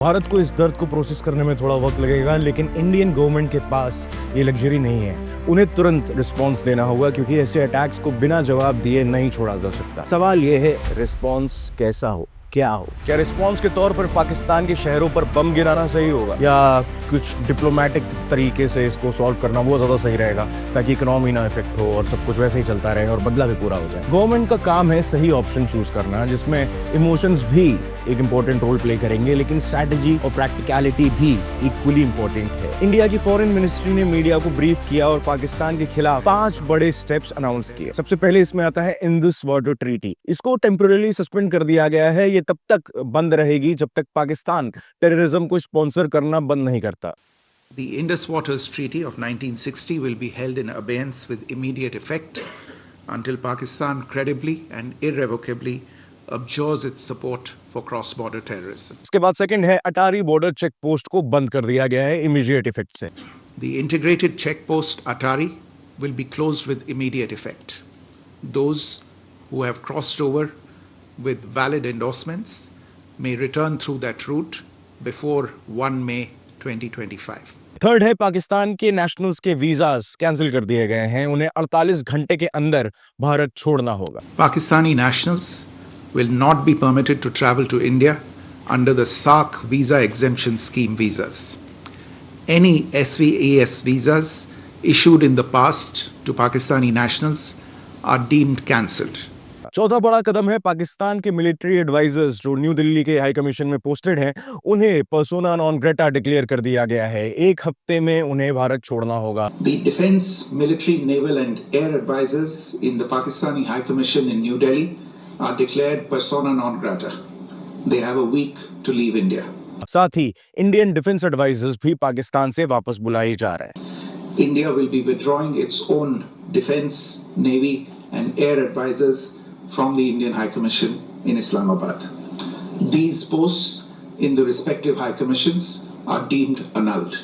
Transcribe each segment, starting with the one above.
भारत को इस दर्द को प्रोसेस करने में थोड़ा वक्त लगेगा, लेकिन इंडियन गवर्नमेंट के पास ये लग्जरी नहीं है। उन्हें तुरंत रिस्पांस देना होगा, क्योंकि ऐसे अटैक्स को बिना जवाब दिए नहीं छोड़ा जा सकता। सवाल ये है, रिस्पांस कैसा हो, क्या हो? क्या रिस्पांस के तौर पर पाकिस्तान के शहरों पर बम गिराना सही होगा, या कुछ डिप्लोमेटिक तरीके से इसको सॉल्व करना वो ज्यादा सही रहेगा, ताकि इकोनॉमी ना इफेक्ट हो और सब कुछ वैसे ही चलता रहे और बदला भी पूरा हो जाए। गवर्नमेंट का काम है सही ऑप्शन चूज करना, जिसमें इमोशंस भी एक इंपॉर्टेंट रोल प्ले करेंगे, लेकिन स्ट्रैटेजी और प्रैक्टिकलिटी भी इक्वली इंपॉर्टेंट है। इंडिया की फॉरेन मिनिस्ट्री ने मीडिया को ब्रीफ किया और पाकिस्तान के खिलाफ 5 बड़े स्टेप्स अनाउंस किए। सबसे पहले इसमें आता है इंडस वाटर ट्रीटी। इसको टेम्परेरी सस्पेंड कर दिया गया है। ये तब तक बंद रहेगी जब तक पाकिस्तान टेररिज्म को स्पॉन्सर करना बंद नहीं करता। The Indus Waters Treaty of 1960 will be held in abeyance with immediate effect until Pakistan credibly and irrevocably abjures its support for cross-border terrorism. इसके बाद सेकंड है अटारी बॉर्डर चेक पोस्ट को बंद कर दिया गया है इमीडिएट इफेक्ट से। The integrated check post Atari will be closed with immediate effect. Those who have crossed over with valid endorsements may return through that route before 1 May 2025. Third है पाकिस्तान के nationals के वीजास कैंसिल कर दिए गए हैं। उन्हें 48 घंटे के अंदर भारत छोड़ना होगा। Pakistani nationals will not be permitted to travel to India under the SAARC visa exemption scheme visas. Any SVAS visas issued in the past to Pakistani nationals are deemed cancelled. चौथा बड़ा कदम है पाकिस्तान के मिलिट्री एडवाइजर्स जो new Delhi के high commission में posted हैं, उन्हें persona non Greta declare कर दिया गया है। 1 हफ्ते में उन्हें भारत छोड़ना होगा। The defense, military, naval and air advisors in the Pakistani High Commission in New Delhi are declared persona non grata. They have a week to leave India. साथ ही इंडियन डिफेंस एडवाइजर्स भी पाकिस्तान से वापस बुलाए जा रहे हैं। India will be withdrawing its own defense, navy and air advisors from the Indian High Commission in Islamabad. These posts in the respective High Commissions are deemed annulled.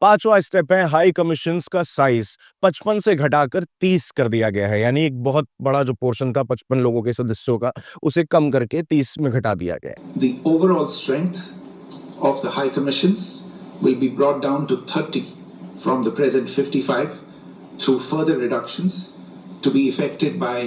पांचवा step है high commissions का size 55 से घटाकर 30 कर दिया गया है। यानी एक बहुत बड़ा जो पोर्शन था 55 लोगों के सदस्यों का, उसे कम करके 30 में घटा दिया गया है। The overall strength of the High Commissions will be brought down to 30 from the present 55 through further reductions to be effected by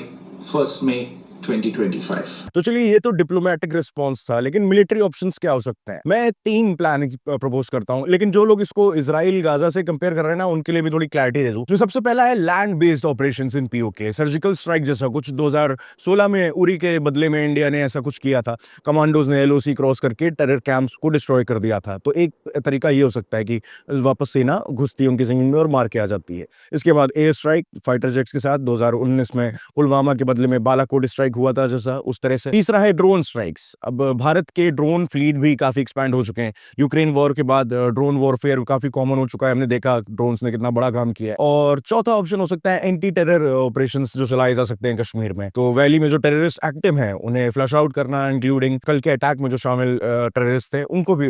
1st May 2025. तो चलिए, ये तो डिप्लोमेटिक रिस्पांस था, लेकिन मिलिट्री ऑप्शंस क्या हो सकते हैं? मैं 3 प्लान प्रपोज करता हूं, लेकिन जो लोग इसको इजराइल गाजा से कंपेयर कर रहे हैं ना, उनके लिए भी थोड़ी क्लैरिटी दे दूं। तो सबसे पहला है land based operations in PoK, surgical strike जैसा कुछ 2016 में उरी के बदले में इंडिया ने ऐसा कुछ किया था। कमांडोज ने एलओसी क्रॉस करके टेरर कैंप्स को डिस्ट्रॉय कर दिया था। तो एक तरीका ये हो सकता है कि वापस सेना घुसती है उनकी जमीन में और मार के आ जाती है। इसके बाद एयर स्ट्राइक फाइटर जेट्स के साथ 2019 में पुलवामा के बदले में बालाकोट स्ट्राइक हुआ था, जैसा उस तरह से। तीसरा है ड्रोन स्ट्राइक्स। अब भारत के ड्रोन फ्लीट भी काफी एक्सपैंड हो चुके हैं। यूक्रेन वॉर के बाद ड्रोन वॉरफेयर काफी कॉमन हो चुका है। हमने देखा ड्रोन्स ने कितना बड़ा काम किया है। और चौथा ऑप्शन हो सकता है एंटी टेरर ऑपरेशंस जो चलाए जा सकते हैं कश्मीर में। तो वैली में जो टेररिस्ट एक्टिव हैं उन्हें फ्लश आउट करना, इंक्लूडिंग कल के अटैक में जो शामिल टेररिस्ट थे उनको भी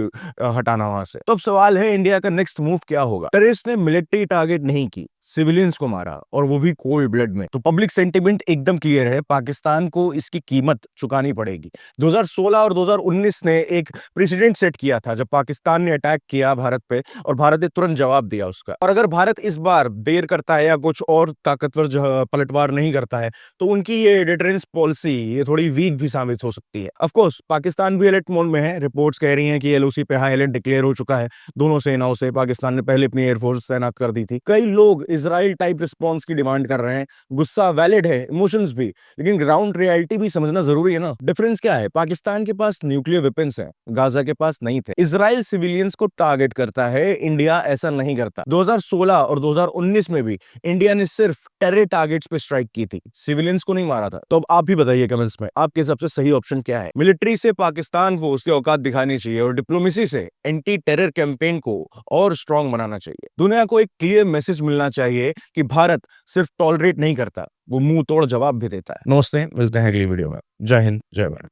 हटाना वहां से। तो अब सवाल है, इंडिया का नेक्स्ट मूव क्या होगा? टेररिस्ट ने मिलिट्री टारगेट नहीं की, सिविलियंस को मारा, और वो भी कोल्ड ब्लड में। तो पब्लिक सेंटिमेंट एकदम क्लियर है, पाकिस्तान को इसकी कीमत चुकानी पड़ेगी। 2016 और 2019 ने एक प्रेसिडेंट सेट किया था, जब पाकिस्तान ने अटैक किया भारत पे और भारत ने तुरंत जवाब दिया उसका। और अगर भारत इस बार देर करता है या कुछ और ताकतवर पलटवार नहीं करता है, तो उनकी ये डिटरेंस पॉलिसी ये थोड़ी वीक भी साबित हो सकती है। ऑफ कोर्स पाकिस्तान भी अलर्ट मोड में है। रिपोर्ट्स कह रही हैं कि एलओसी पे हाई अलर्ट डिक्लेयर हो चुका है दोनों सेनाओं से। पाकिस्तान ने पहले अपनी एयरफोर्स तैनात कर दी थी। कई लोग इजराइल टाइप रिस्पॉन्स की डिमांड कर रहे हैं। गुस्सा वैलिड है, इमोशंस भी, लेकिन ग्राउंड रियलिटी भी समझना जरूरी है ना। डिफरेंस क्या है? पाकिस्तान के पास न्यूक्लियर वेपन्स हैं, गाजा के पास नहीं थे। इजराइल सिविलियंस को टारगेट करता है, इंडिया ऐसा नहीं करता। 2016 और 2019 में भी इंडिया ने सिर्फ टेरर टारगेट्स पे स्ट्राइक की थी, सिविलियंस को नहीं मारा था। तो अब आप भी बताइए कमेंट्स में, आपके सबसे सही ऑप्शन क्या है? मिलिट्री से पाकिस्तान को उसकी औकात दिखानी चाहिए और डिप्लोमेसी से एंटी टेरर कैंपेन को और स्ट्रांग बनाना चाहिए। दुनिया को एक क्लियर मैसेज मिलना चाहिए कि भारत सिर्फ टॉलरेट नहीं करता, वो मुंह तोड़ जवाब भी देता है। नमस्ते, मिलते हैं अगली वीडियो में। जय हिंद, जय भारत।